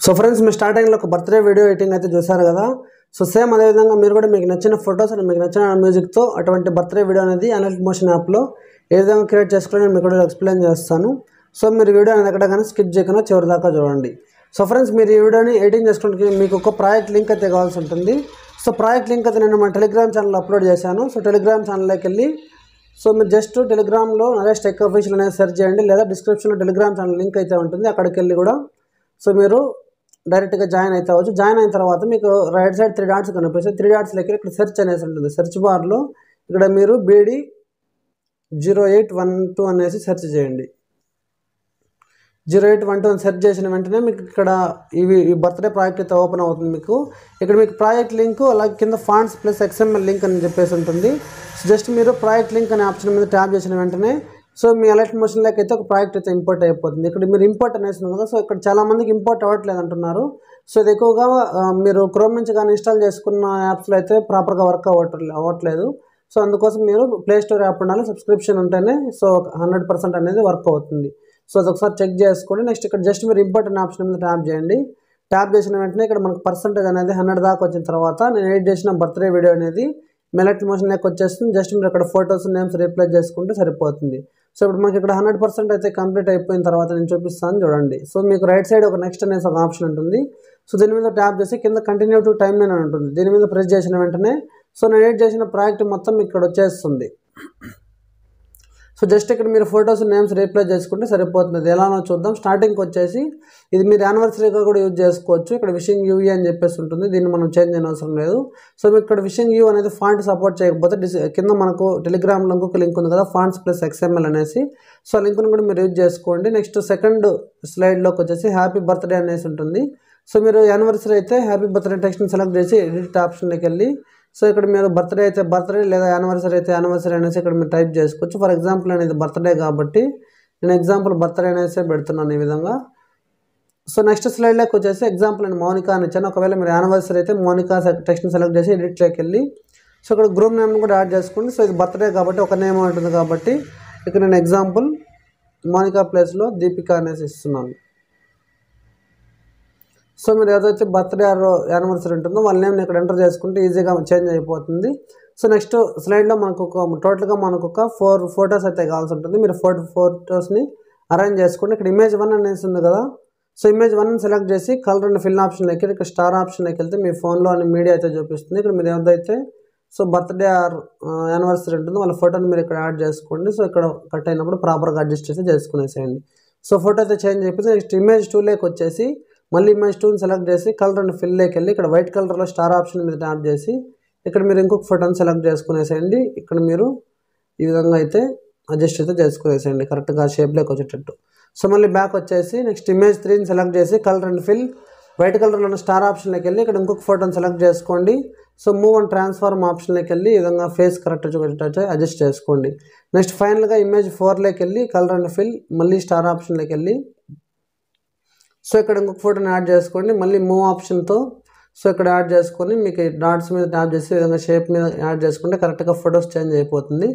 So friends మీ స్టార్టింగ్లో ఒక birthday video editing అయితే చూసారు కదా. సో సేమ్ అదేవిధంగా మీరు కూడా మీకు నచ్చిన ఫొటోస్ అండ్ మీకు నచ్చిన మ్యూజిక్తో అటువంటి బర్త్డే వీడియో అనేది అనలిటిక్ మోషన్ యాప్లో ఏ విధంగా క్రియేట్ చేసుకోవాలని మీకు కూడా ఎక్స్ప్లెయిన్ చేస్తాను. సో మీరు వీడియో అనేది ఎక్కడ కానీ స్కిప్ చేయకుండా చివరి దాకా చూడండి. సో ఫ్రెండ్స్ మీరు ఈ వీడియోని ఎడిటింగ్ చేసుకోవడానికి మీకు ఒక ప్రాజెక్ట్ లింక్ అయితే కావాల్సి ఉంటుంది. సో ప్రాజెక్ట్ లింక్ అయితే నేను మన టెలిగ్రామ్ ఛానల్లో అప్లోడ్ చేశాను. సో టెలిగ్రామ్ ఛానల్లోకి వెళ్ళి సో మీరు జస్ట్ టెలిగ్రామ్లో నరేష్ టెక్ ఆఫీషియల్ అనేది సెర్చ్ చేయండి, లేదా డిస్క్రిప్షన్లో టెలిగ్రామ్ ఛానల్ లింక్ అయితే ఉంటుంది, అక్కడికి వెళ్ళి కూడా సో మీరు డైరెక్ట్గా జాయిన్ అయితే అవ్వచ్చు. జాయిన్ అయిన తర్వాత మీకు రైట్ సైడ్ 3 డాట్స్ కనిపిస్తాయి. 3 డాట్స్లోకి ఇక్కడ సెర్చ్ అనేసి ఉంటుంది. సెర్చ్ బార్లో ఇక్కడ మీరు BD 0812 అనేసి సెర్చ్ చేయండి. 0812 అని సెర్చ్ చేసిన వెంటనే మీకు ఇక్కడ ఈ బర్త్డే ప్రాజెక్ట్ అయితే ఓపెన్ అవుతుంది. మీకు ఇక్కడ మీకు ప్రాజెక్ట్ లింక్ అలాగే కింద ఫాంట్స్ ప్లస్ XML లింక్ అని చెప్పేసి ఉంటుంది. జస్ట్ మీరు ప్రాజెక్ట్ లింక్ అనే ఆప్షన్ మీద ట్యాప్ చేసిన వెంటనే సో మీ అనలిటిక్ మోషన్లోకి అయితే ఒక ప్రాజెక్ట్ అయితే ఇంపోర్ట్ అయిపోతుంది. ఇక్కడ మీరు ఇంపోర్ట్ అనేసి ఉంది కదా, సో ఇక్కడ చాలామందికి ఇంపోర్ట్ అవ్వట్లేదు అంటున్నారు. సో ఇది ఎక్కువగా మీరు క్రోమ్ నుంచి కానీ ఇన్స్టాల్ చేసుకున్న యాప్స్లో అయితే ప్రాపర్గా వర్క్ అవ్వట్లేదు. సో అందుకోసం మీరు ప్లే స్టోర్ యాప్ ఉండాలి, సబ్స్క్రిప్షన్ ఉంటేనే సో 100% అనేది వర్క్ అవుతుంది. సో అది ఒకసారి చెక్ చేసుకోండి. నెక్స్ట్ ఇక్కడ జస్ట్ మీరు ఇంపోర్ట్ అనే ఆప్షన్ మీద ట్యాప్ చేయండి. ట్యాప్ చేసిన వెంటనే ఇక్కడ మనకు పర్సెంటేజ్ అనేది 100 దాకా వచ్చిన తర్వాత నేను ఎడిట్ చేసిన బర్త్డే వీడియో అనేది అనలిటిక్ మోషన్లోకి వచ్చేస్తుంది. జస్ట్ మీరు అక్కడ ఫొటోస్ నేమ్స్ రీప్లేస్ చేసుకుంటే సరిపోతుంది. సో ఇప్పుడు మనకి ఇక్కడ 100% అయితే కంప్లీట్ అయిపోయిన తర్వాత నేను చూపిస్తాను చూడండి. సో మీకు రైట్ సైడ్ ఒక నెక్స్ట్ అనేసి ఒక ఆప్షన్ ఉంటుంది. సో దీని మీద ట్యాప్ చేసి కింద కంటిన్యూ టు టైమ్ లైన్ అని ఉంటుంది. దీని మీద ప్రెస్ చేసిన వెంటనే సో నేను ఎడిట్ చేసిన ప్రాజెక్ట్ మొత్తం ఇక్కడ వచ్చేస్తుంది. సో జస్ట్ ఇక్కడ మీరు ఫొటోస్ నేమ్స్ రీప్లేస్ చేసుకుంటే సరిపోతుంది. అది ఎలానో చూద్దాం. స్టార్టింగ్కి వచ్చేసి ఇది మీరు యానివర్సరీగా కూడా యూజ్ చేసుకోవచ్చు. ఇక్కడ విషింగ్ యూ అని చెప్పేసి ఉంటుంది. దీన్ని మనం చేంజ్ చేయని అవసరం లేదు. సో మీకు ఇక్కడ విషింగ్ యూ అనేది ఫాంట్ సపోర్ట్ చేయకపోతే కింద మనకు టెలిగ్రామ్లో ఇంకొక లింక్ ఉంది కదా, ఫాంట్స్ ప్లస్ XML అనేసి. సో లింక్ను కూడా మీరు యూజ్ చేసుకోండి. నెక్స్ట్ సెకండ్ స్లైడ్లోకి వచ్చేసి హ్యాపీ బర్త్డే అనేసి ఉంటుంది. సో మీరు యానివర్సరీ అయితే హ్యాపీ బర్త్డే టెక్స్ట్ని సెలెక్ట్ చేసి ఎడిట్ ఆప్షన్లోకి వెళ్ళి సో ఇక్కడ మీరు బర్త్డే అయితే బర్త్డే లేదా యానివర్సరీ అయితే యానివర్సరీ అనేసి ఇక్కడ మీరు టైప్ చేసుకోవచ్చు. ఫర్ ఎగ్జాంపుల్ అనేది బర్త్డే కాబట్టి నేను ఎగ్జాంపుల్ బర్త్డే అనేసి పెడుతున్నాను ఈ విధంగా. సో నెక్స్ట్ స్లైడ్లోకి వచ్చేసి ఎగ్జాంపుల్ నేను మౌనికా అని ఇచ్చాను. ఒకవేళ మీరు యానివర్సరీ అయితే మౌనికా టెక్స్ట్ని సెలెక్ట్ చేసి ఎడిట్లోకి వెళ్ళి సో ఇక్కడ గ్రూప్ నేమ్ని కూడా యాడ్ చేసుకోండి. సో ఇది బర్త్డే కాబట్టి ఒక నేమ్ ఉంటుంది కాబట్టి ఇక్కడ నేను ఎగ్జాంపుల్ మౌనికా ప్లేస్లో దీపిక అనేసి ఇస్తున్నాను. సో మీరు ఏదైతే బర్త్డే ఆర్ యానివర్సరీ ఉంటుందో వాళ్ళ నేమ్ని ఇక్కడ ఎంటర్ చేసుకుంటే ఈజీగా చేంజ్ అయిపోతుంది. సో నెక్స్ట్ స్లైడ్లో మనకు టోటల్గా మనకు ఒక 4 ఫొటోస్ అయితే కావాల్సి ఉంటుంది. మీరు ఫొటోస్ని అరేంజ్ చేసుకుంటే ఇక్కడ ఇమేజ్ 1 అనేసి ఉంది కదా. సో ఇమేజ్ 1ని సెలెక్ట్ చేసి కలర్ అండ్ ఫిల్ ఆప్షన్లోకి ఇక్కడ స్టార్ ఆప్షన్లోకి వెళ్తే మీ ఫోన్లో అన్ని మీడియా అయితే చూపిస్తుంది. ఇక్కడ మీరు ఏదైతే సో బర్త్డే ఆర్ యానివర్సరీ ఉంటుందో వాళ్ళ ఫోటోని మీరు ఇక్కడ యాడ్ చేసుకోండి. సో ఇక్కడ కట్ అయినప్పుడు ప్రాపర్గా అడ్జస్ట్ చేసి చేసుకునేసేయండి. సో ఫోటో అయితే చేంజ్ అయిపోయింది. నెక్స్ట్ ఇమేజ్ 2లోకి వచ్చేసి మళ్ళీ ఇమేజ్ 2ని సెలెక్ట్ చేసి కలర్ అండ్ ఫిల్లోకి వెళ్ళి ఇక్కడ వైట్ కలర్లో స్టార్ ఆప్షన్ మీద ట్యాప్ చేసి ఇక్కడ మీరు ఇంకొక ఫోటోని సెలెక్ట్ చేసుకునేసేయండి. ఇక్కడ మీరు ఈ విధంగా అయితే అడ్జస్ట్ అయితే చేసుకునేసేయండి కరెక్ట్గా షేప్లోకి వచ్చేటట్టు. సో మళ్ళీ బ్యాక్ వచ్చేసి నెక్స్ట్ ఇమేజ్ 3ని సెలెక్ట్ చేసి కలర్ అండ్ ఫిల్ వైట్ కలర్లో ఉన్న స్టార్ ఆప్షన్లోకి వెళ్ళి ఇక్కడ ఇంకొక ఫోటోని సెలెక్ట్ చేసుకోండి. సో మూవ్ అండ్ ట్రాన్స్ఫార్మ్ ఆప్షన్లోకి వెళ్ళి ఈ విధంగా ఫేస్ కరెక్ట్ చూపెట్టేటట్టు అడ్జస్ట్ చేసుకోండి. నెక్స్ట్ ఫైనల్గా ఇమేజ్ 4లోకి వెళ్ళి కలర్ అండ్ ఫిల్ మళ్ళీ స్టార్ ఆప్షన్లోకి వెళ్ళి సో ఇక్కడ ఇంకొక ఫోటోని యాడ్ చేసుకోండి. మళ్ళీ మూవ్ ఆప్షన్తో సో ఇక్కడ యాడ్ చేసుకొని మీకు డాట్స్ మీద ట్యాప్ చేసి ఈ విధంగా షేప్ మీద యాడ్ చేసుకుంటే కరెక్ట్గా ఫొటోస్ చేంజ్ అయిపోతుంది.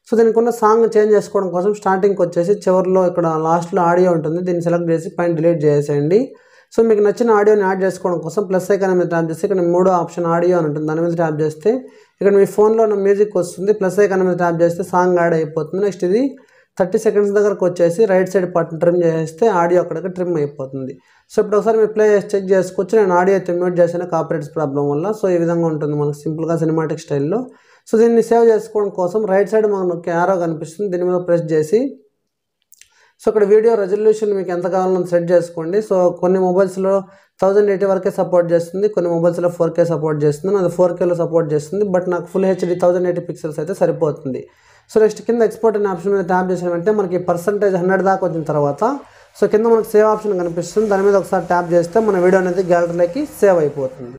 సో దీనికి ఉన్న సాంగ్ చేంజ్ చేసుకోవడం కోసం స్టార్టింగ్కి వచ్చేసి చివరిలో ఇక్కడ లాస్ట్లో ఆడియో ఉంటుంది. దీన్ని సెలెక్ట్ చేసి పైన డిలీట్ చేసేయండి. సో మీకు నచ్చిన ఆడియోని యాడ్ చేసుకోవడం కోసం ప్లస్ ఐకాన్ మీద ట్యాప్ చేసి ఇక్కడ 3వ ఆప్షన్ ఆడియో అని ఉంటుంది. దాని మీద ట్యాప్ చేస్తే ఇక్కడ మీ ఫోన్లో ఉన్న మ్యూజిక్ వస్తుంది. ప్లస్ ఐకాన్ మీద ట్యాప్ చేస్తే సాంగ్ యాడ్ అయిపోతుంది. నెక్స్ట్ ఇది 30 సెకండ్స్ దగ్గరకు వచ్చేసి రైట్ సైడ్ పార్ట్ని ట్రిమ్ చేస్తే ఆడియో అక్కడికి ట్రిమ్ అయిపోతుంది. సో ఇప్పుడు ఒకసారి మీరు ప్లే చేసి చెక్ చేసుకోవచ్చు. నేను ఆడియో అయితే మ్యూట్ చేసిన కాపీరైట్స్ ప్రాబ్లం వల్ల. సో ఈ విధంగా ఉంటుంది మనకు సింపుల్గా సినిమాటిక్ స్టైల్లో. సో దీన్ని సేవ్ చేసుకోవడం కోసం రైట్ సైడ్ మనకు యారో కనిపిస్తుంది. దీని మీద ప్రెస్ చేసి సో ఇక్కడ వీడియో రెజల్యూషన్ మీకు ఎంత కావాలో సెట్ చేసుకోండి. సో కొన్ని మొబైల్స్లో 1080 వరకే సపోర్ట్ చేస్తుంది, కొన్ని మొబైల్స్లో 4K సపోర్ట్ చేస్తుంది. అది 4Kలో సపోర్ట్ చేస్తుంది, బట్ నాకు ఫుల్ HD 1080 పిక్సెల్స్ అయితే సరిపోతుంది. సో నెక్స్ట్ కింద ఎక్స్పోర్ట్ అనే ఆప్షన్ మీద ట్యాప్ చేసిన వెంటనే మనకి పర్సెంటేజ్ 100 దాకా వచ్చిన తర్వాత సో కింద మనకు సేవ్ ఆప్షన్ కనిపిస్తుంది. దాని మీద ఒకసారి ట్యాప్ చేస్తే మన వీడియో అనేది గ్యాలరీలోకి సేవ్ అయిపోతుంది.